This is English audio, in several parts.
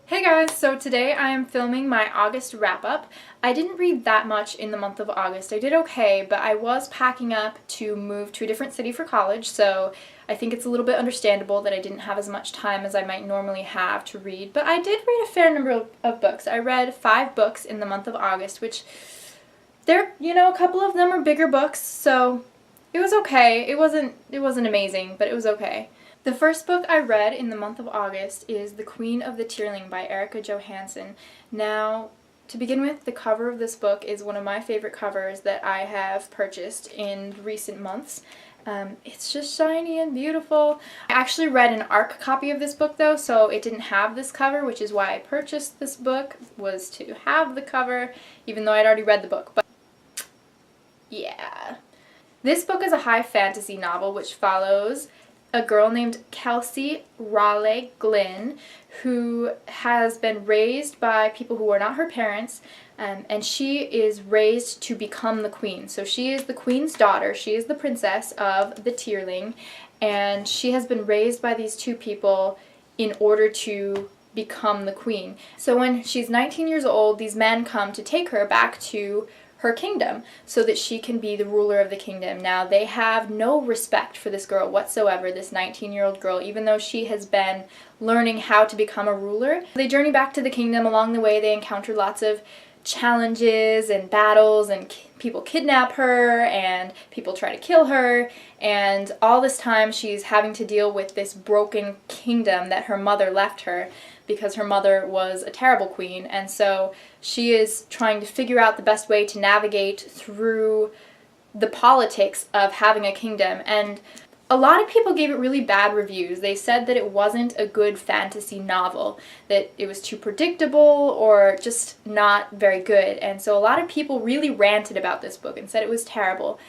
Hey guys, so today I am filming my August wrap-up. I didn't read that much in the month of August. I did okay, but I was packing up to move to a different city for college, so I think it's a little bit understandable that I didn't have as much time as I might normally have to read, but I did read a fair number of books. I read 5 books in the month of August, which a couple of them are bigger books, so it was okay. It wasn't amazing, but it was okay. The first book I read in the month of August is The Queen of the Tearling by Erica Johansson. Now, to begin with, the cover of this book is one of my favorite covers that I have purchased in recent months. It's just shiny and beautiful. I actually read an ARC copy of this book though, so it didn't have this cover, which is why I purchased this book, was to have the cover, even though I'd already read the book. But yeah. This book is a high fantasy novel which follows a girl named Kelsey Raleigh Glynn, who has been raised by people who are not her parents, and she is raised to become the queen. So she is the queen's daughter, she is the princess of the Tearling, and she has been raised by these two people in order to become the queen. So when she's 19 years old, these men come to take her back to her kingdom so that she can be the ruler of the kingdom. Now, they have no respect for this girl whatsoever, this 19-year-old girl, even though she has been learning how to become a ruler. They journey back to the kingdom. Along the way, they encounter lots of challenges and battles, and people kidnap her and people try to kill her, and all this time she's having to deal with this broken kingdom that her mother left her because her mother was a terrible queen, and so she is trying to figure out the best way to navigate through the politics of having a kingdom. And a lot of people gave it really bad reviews. They said that it wasn't a good fantasy novel, that it was too predictable or just not very good. And so a lot of people really ranted about this book and said it was terrible.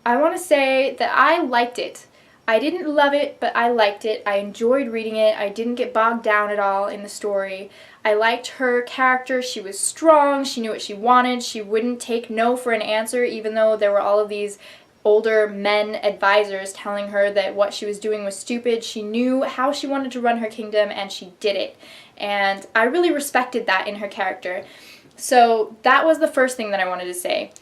I want to say that I liked it. I didn't love it, but I liked it. I enjoyed reading it. I didn't get bogged down at all in the story. I liked her character. She was strong. She knew what she wanted. She wouldn't take no for an answer, even though there were all of these older men advisors telling her that what she was doing was stupid. She knew how she wanted to run her kingdom, and she did it. And I really respected that in her character. So that was the first thing that I wanted to say.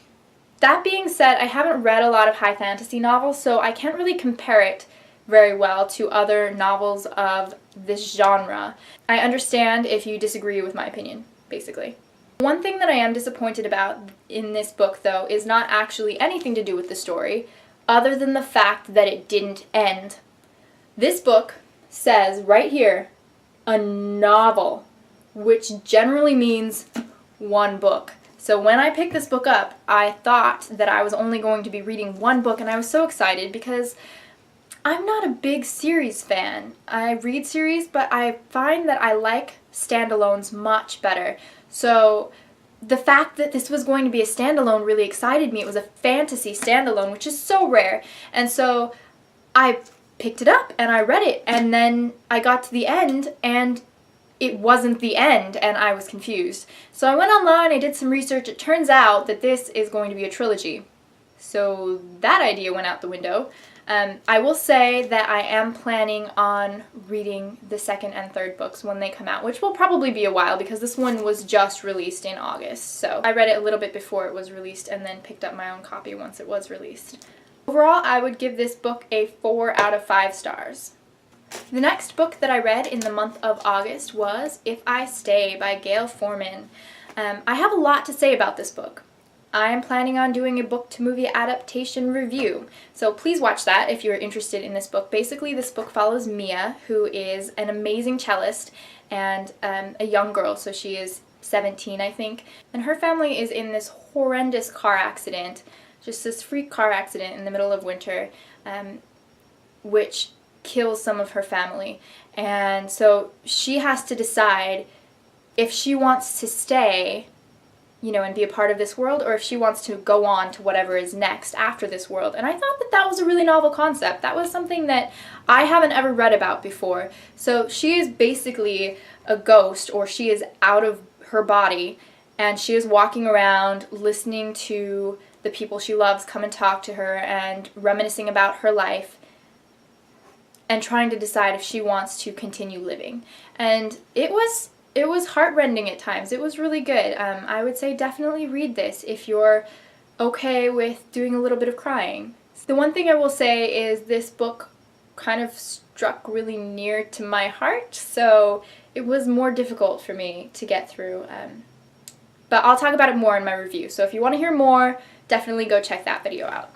That being said, I haven't read a lot of high fantasy novels, so I can't really compare it very well to other novels of this genre. I understand if you disagree with my opinion, basically. One thing that I am disappointed about in this book, though, is not actually anything to do with the story, other than the fact that it didn't end. This book says right here, a novel, which generally means one book. So when I picked this book up, I thought that I was only going to be reading one book, and I was so excited because I'm not a big series fan. I read series, but I find that I like standalones much better. So the fact that this was going to be a standalone really excited me. It was a fantasy standalone, which is so rare. And so I picked it up and I read it, and then I got to the end and it wasn't the end, and I was confused. So I went online, I did some research. It turns out that this is going to be a trilogy. So that idea went out the window. I will say that I am planning on reading the second and third books when they come out, which will probably be a while because this one was just released in August. So I read it a little bit before it was released and then picked up my own copy once it was released. Overall, I would give this book a 4 out of 5 stars. The next book that I read in the month of August was If I Stay by Gail Forman. I have a lot to say about this book. I am planning on doing a book-to-movie adaptation review, so please watch that if you're interested in this book. Basically, this book follows Mia, who is an amazing cellist and a young girl, so she is 17, I think, and her family is in this horrendous car accident, just this freak car accident in the middle of winter, which kills some of her family. And so she has to decide if she wants to stay, and be a part of this world, or if she wants to go on to whatever is next after this world. And I thought that that was a really novel concept. That was something that I haven't ever read about before. So she is basically a ghost, or she is out of her body, and she is walking around listening to the people she loves come and talk to her and reminiscing about her life and trying to decide if she wants to continue living. And it was it was heartrending at times. It was really good. I would say definitely read this if you're okay with doing a little bit of crying. The one thing I will say is this book kind of struck really near to my heart, so it was more difficult for me to get through. But I'll talk about it more in my review, so if you want to hear more, definitely go check that video out.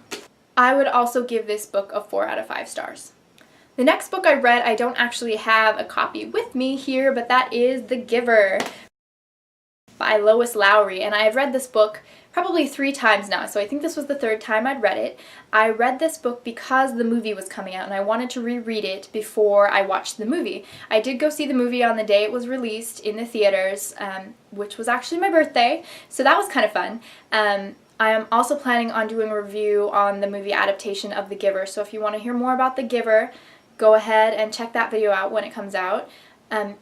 I would also give this book a 4 out of 5 stars. The next book I read, I don't actually have a copy with me here, but that is The Giver by Lois Lowry, and I've read this book probably 3 times now, so I think this was the 3rd time I'd read it. I read this book because the movie was coming out and I wanted to reread it before I watched the movie. I did go see the movie on the day it was released in the theaters, which was actually my birthday, so that was kind of fun. I am also planning on doing a review on the movie adaptation of The Giver, so if you want to hear more about The Giver, go ahead and check that video out when it comes out.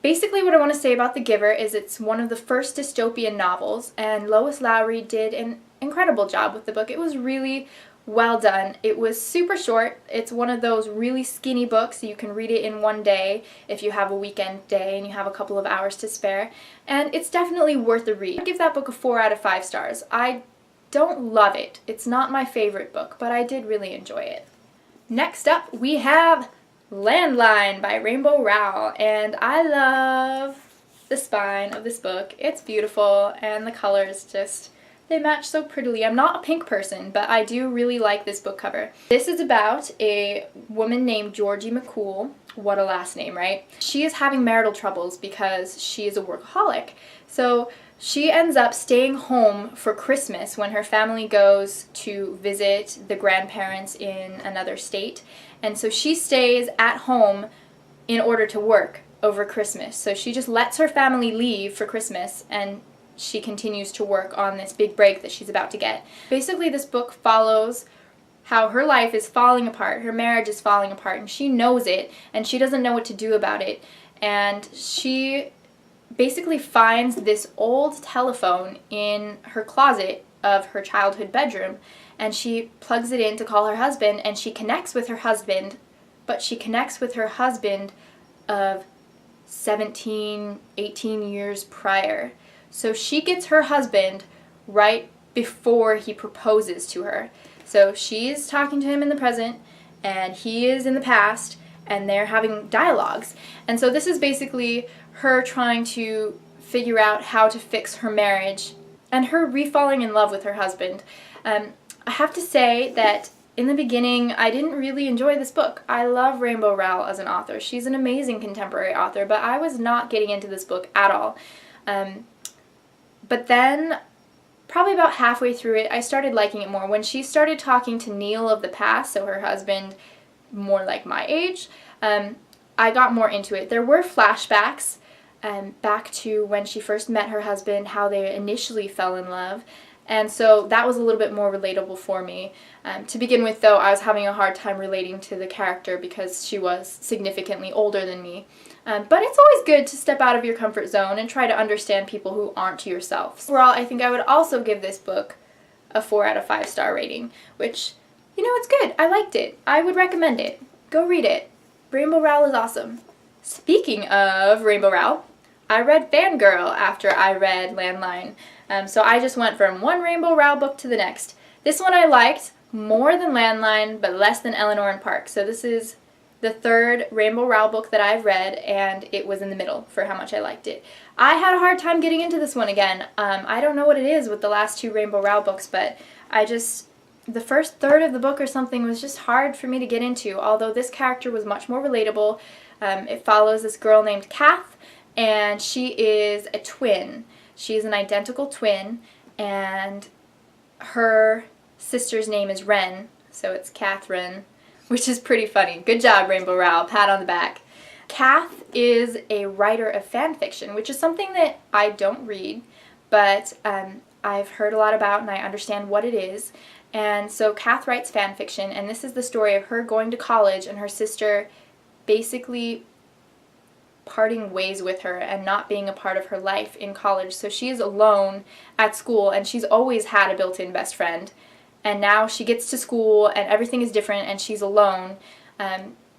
Basically what I want to say about The Giver is it's one of the first dystopian novels, and Lois Lowry did an incredible job with the book. It was really well done. It was super short. It's one of those really skinny books, so you can read it in one day if you have a weekend day and you have a couple of hours to spare, and it's definitely worth a read. I give that book a 4 out of 5 stars. I don't love it. It's not my favorite book, but I did really enjoy it. Next up, we have Landline by Rainbow Rowell, and I love the spine of this book. It's beautiful, and the colors just, they match so prettily. I'm not a pink person, but I do really like this book cover. This is about a woman named Georgie McCool. What a last name, right? She is having marital troubles because she is a workaholic. So she ends up staying home for Christmas when her family goes to visit the grandparents in another state. And so she stays at home in order to work over Christmas. So she just lets her family leave for Christmas and she continues to work on this big break that she's about to get. Basically, this book follows how her life is falling apart, her marriage is falling apart, and she knows it, and she doesn't know what to do about it. And she basically finds this old telephone in her closet of her childhood bedroom, and she plugs it in to call her husband, and she connects with her husband, but she connects with her husband of 17, 18 years prior. So she gets her husband right before he proposes to her. So she's talking to him in the present, and he is in the past, and they're having dialogues. And so this is basically her trying to figure out how to fix her marriage and her re-falling in love with her husband. I have to say that in the beginning, I didn't really enjoy this book. I love Rainbow Rowell as an author. She's an amazing contemporary author, but I was not getting into this book at all. But then, probably about halfway through it, I started liking it more. When she started talking to Neil of the past, so her husband more like my age, I got more into it. There were flashbacks back to when she first met her husband, how they initially fell in love. And so that was a little bit more relatable for me. To begin with, though, I was having a hard time relating to the character because she was significantly older than me. But it's always good to step out of your comfort zone and try to understand people who aren't yourself. Overall, I think I would also give this book a 4 out of 5 star rating, which, you know, it's good. I liked it. I would recommend it. Go read it. Rainbow Rowell is awesome. Speaking of Rainbow Rowell, I read Fangirl after I read Landline. So I just went from one Rainbow Rowell book to the next. This one I liked more than Landline, but less than Eleanor and Park. So this is the 3rd Rainbow Rowell book that I've read, and it was in the middle for how much I liked it. I had a hard time getting into this one again. I don't know what it is with the last 2 Rainbow Rowell books, but the first third of the book or something was just hard for me to get into, although this character was much more relatable. It follows this girl named Kath, and she is a twin. She's an identical twin, and her sister's name is Wren, so it's Catherine, which is pretty funny. Good job, Rainbow Rowell. Pat on the back. Kath is a writer of fan fiction, which is something that I don't read, but I've heard a lot about and I understand what it is. And so Kath writes fan fiction, and this is the story of her going to college and her sister basically parting ways with her and not being a part of her life in college. So she is alone at school, and she's always had a built-in best friend. And now she gets to school and everything is different and she's alone.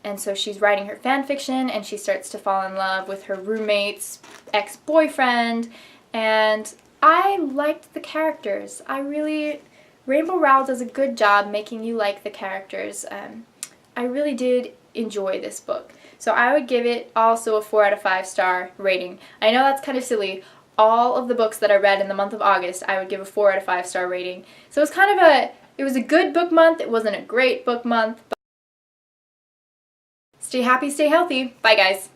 And so she's writing her fan fiction, and she starts to fall in love with her roommate's ex-boyfriend. And I liked the characters. Rainbow Rowell does a good job making you like the characters. I really did enjoy this book. So I would give it also a 4 out of 5 star rating. I know that's kind of silly. All of the books that I read in the month of August, I would give a 4 out of 5 star rating. So it was a good book month. It wasn't a great book month. But stay happy, stay healthy. Bye, guys.